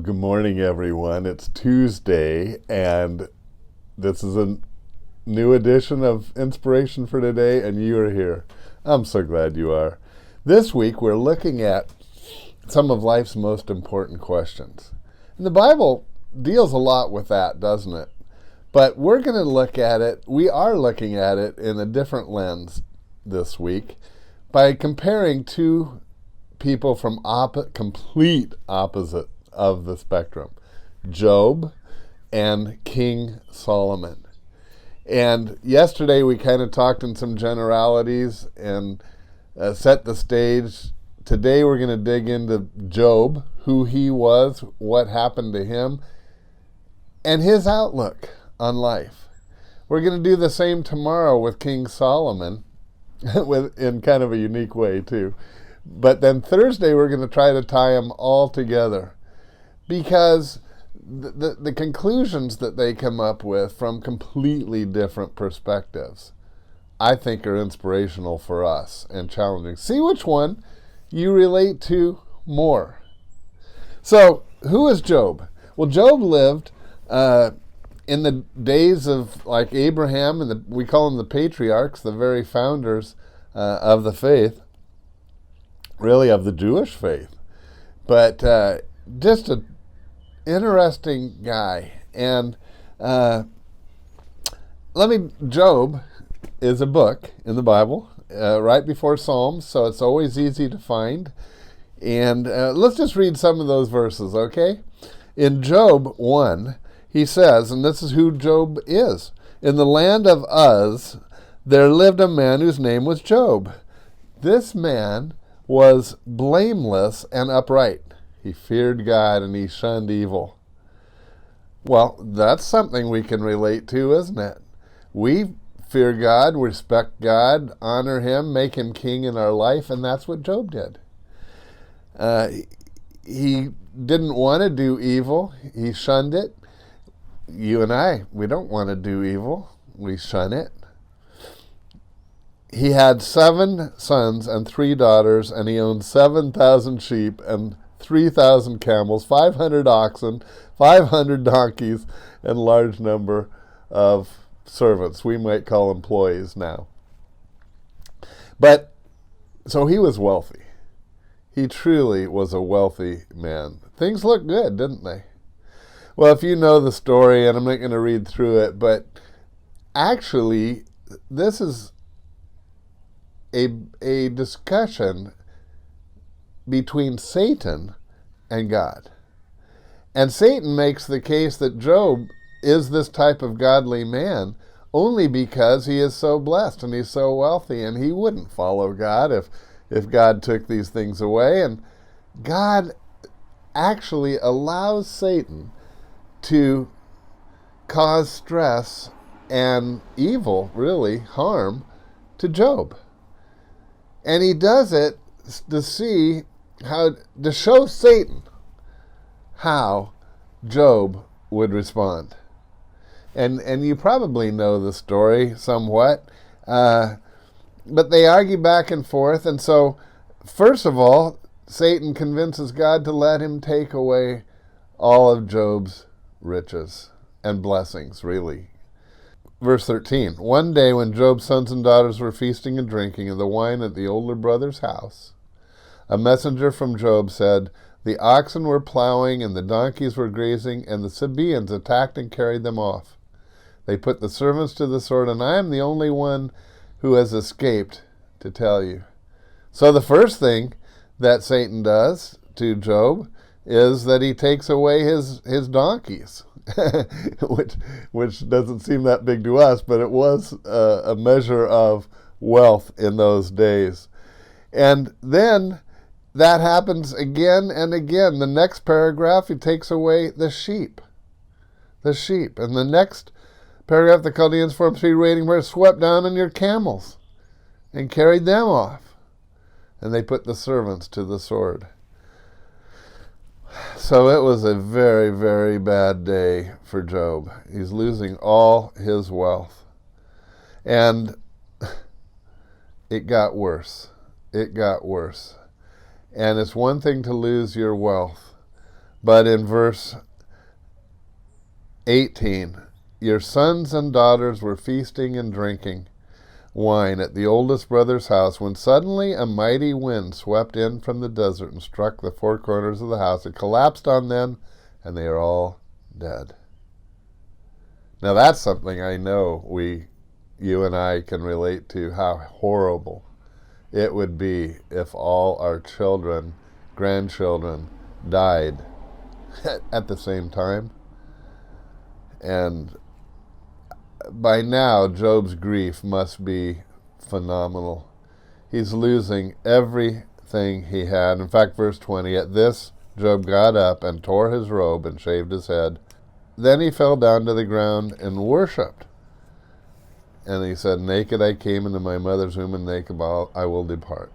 Good morning, everyone. It's Tuesday, and this is a new edition of Inspiration for Today, and you are here. I'm so glad you are. This week, we're looking at some of life's most important questions. And the Bible deals a lot with that, doesn't it? But we are looking at it in a different lens this week by comparing two people from complete opposite of the spectrum, Job and King Solomon. And yesterday we kind of talked in some generalities and set the stage. Today we're going to dig into Job, who he was, what happened to him, and his outlook on life. We're going to do the same tomorrow with King Solomon, in kind of a unique way too. But then Thursday we're going to try to tie them all together, because the conclusions that they come up with from completely different perspectives, I think, are inspirational for us and challenging. See which one you relate to more. So, who is Job? Well, Job lived in the days of like Abraham, and we call them the patriarchs, the very founders of the faith, really of the Jewish faith. But just a interesting guy. And Job is a book in the Bible, right before Psalms, so it's always easy to find. And let's just read some of those verses, okay? In Job 1, he says, and this is who Job is: "In the land of Uz, there lived a man whose name was Job. This man was blameless and upright. He feared God and he shunned evil." Well, that's something we can relate to, isn't it? We fear God, respect God, honor him, make him king in our life, and that's what Job did. He didn't want to do evil. He shunned it. You and I, we don't want to do evil. We shun it. He had 7 sons and 3 daughters, and he owned 7,000 sheep and 3,000 camels, 500 oxen, 500 donkeys, and a large number of servants. We might call employees now. But, so he was wealthy. He truly was a wealthy man. Things looked good, didn't they? Well, if you know the story, and I'm not going to read through it, but actually, this is a discussion between Satan and God. And Satan makes the case that Job is this type of godly man only because he is so blessed and he's so wealthy, and he wouldn't follow God if God took these things away. And God actually allows Satan to cause stress and evil, really, harm to Job. And he does it to show Satan how Job would respond. And you probably know the story somewhat. But they argue back and forth. And so, first of all, Satan convinces God to let him take away all of Job's riches and blessings, really. Verse 13, "One day when Job's sons and daughters were feasting and drinking of the wine at the older brother's house, a messenger from Job said, 'The oxen were plowing and the donkeys were grazing, and the Sabaeans attacked and carried them off. They put the servants to the sword, and I am the only one who has escaped to tell you.'" So the first thing that Satan does to Job is that he takes away his donkeys. which doesn't seem that big to us, but it was a measure of wealth in those days. And then that happens again and again. The next paragraph, he takes away the sheep. And the next paragraph, the Chaldeans formed 3 raiding parties, swept down on your camels and carried them off. And they put the servants to the sword. So it was a very, very bad day for Job. He's losing all his wealth. And it got worse. And it's one thing to lose your wealth, But in verse 18, your sons and daughters were feasting and drinking wine at the oldest brother's house when suddenly a mighty wind swept in from the desert and struck the four corners of the house. It collapsed on them, and they are all dead. Now that's something I know you and I can relate to, how horrible it would be if all our children, grandchildren died at the same time. And by now, Job's grief must be phenomenal. He's losing everything he had. In fact, verse 20, at this, Job got up and tore his robe and shaved his head. Then he fell down to the ground and worshipped. And he said, naked I came into my mother's womb, and naked I will depart.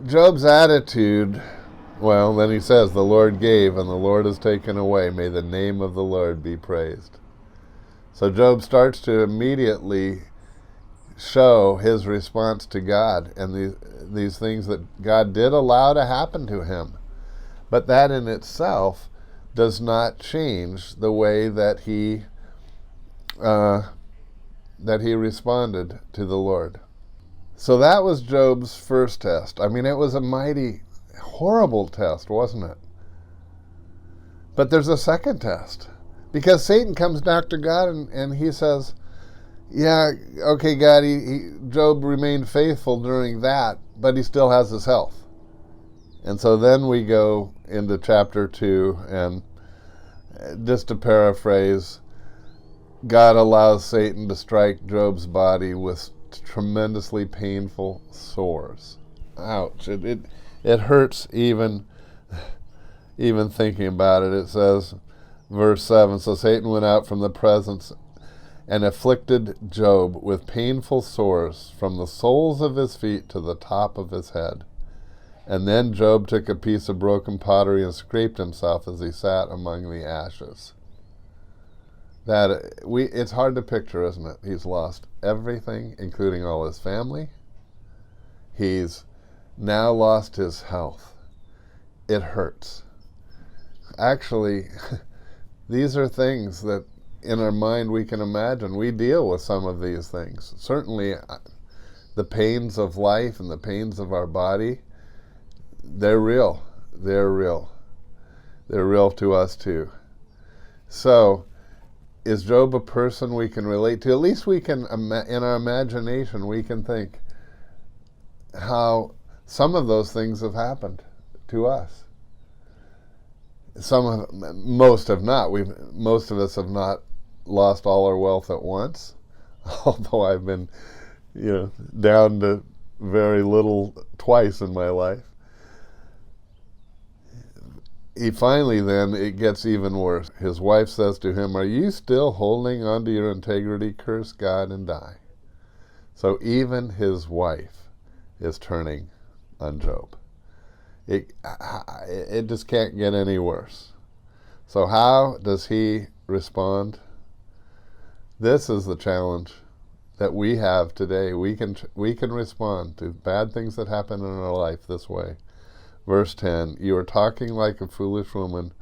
Job's attitude, well, then he says, the Lord gave and the Lord has taken away. May the name of the Lord be praised. So Job starts to immediately show his response to God and these things that God did allow to happen to him. But that in itself does not change the way that he responded to the Lord. So that was Job's first test. I mean, it was a mighty, horrible test, wasn't it? But there's a second test. Because Satan comes back to God and he says, yeah, okay, God, Job remained faithful during that, but he still has his health. And so then we go into chapter 2, and just to paraphrase, God allows Satan to strike Job's body with tremendously painful sores. Ouch. It hurts even thinking about it. It says, verse 7, so Satan went out from the presence and afflicted Job with painful sores from the soles of his feet to the top of his head. And then Job took a piece of broken pottery and scraped himself as he sat among the ashes. It's hard to picture, isn't it? He's lost everything, including all his family. He's now lost his health. It hurts. Actually, these are things that in our mind we can imagine. We deal with some of these things. Certainly the pains of life and the pains of our body, they're real. They're real. They're real to us too. So, is Job a person we can relate to? At least we can, in our imagination, we can think how some of those things have happened to us. Most have not. Most of us have not lost all our wealth at once, although I've been, down to very little twice in my life. It gets even worse. His wife says to him, are you still holding on to your integrity? Curse God and die. So even his wife is turning on Job. It just can't get any worse. So how does he respond? This is the challenge that we have today. We can respond to bad things that happen in our life this way. Verse 10, you are talking like a foolish woman.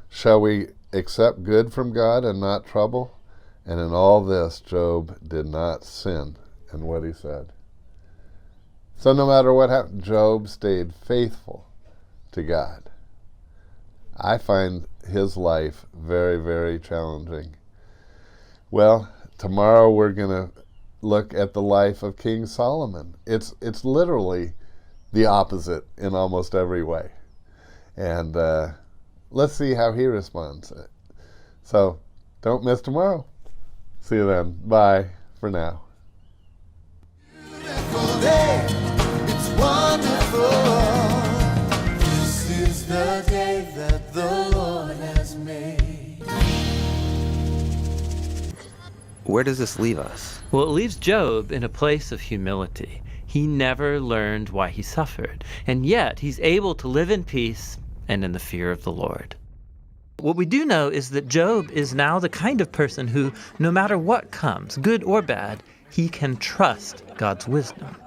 Shall we accept good from God and not trouble? And in all this, Job did not sin in what he said. So no matter what happened, Job stayed faithful to God. I find his life very, very challenging. Well, tomorrow we're going to look at the life of King Solomon. It's literally the opposite in almost every way. And let's see how he responds. So don't miss tomorrow. See you then. Bye for now. Beautiful day. It's wonderful. This is the day that the Lord has made. Where does this leave us? Well, it leaves Job in a place of humility. He never learned why he suffered, and yet he's able to live in peace and in the fear of the Lord. What we do know is that Job is now the kind of person who, no matter what comes, good or bad, he can trust God's wisdom.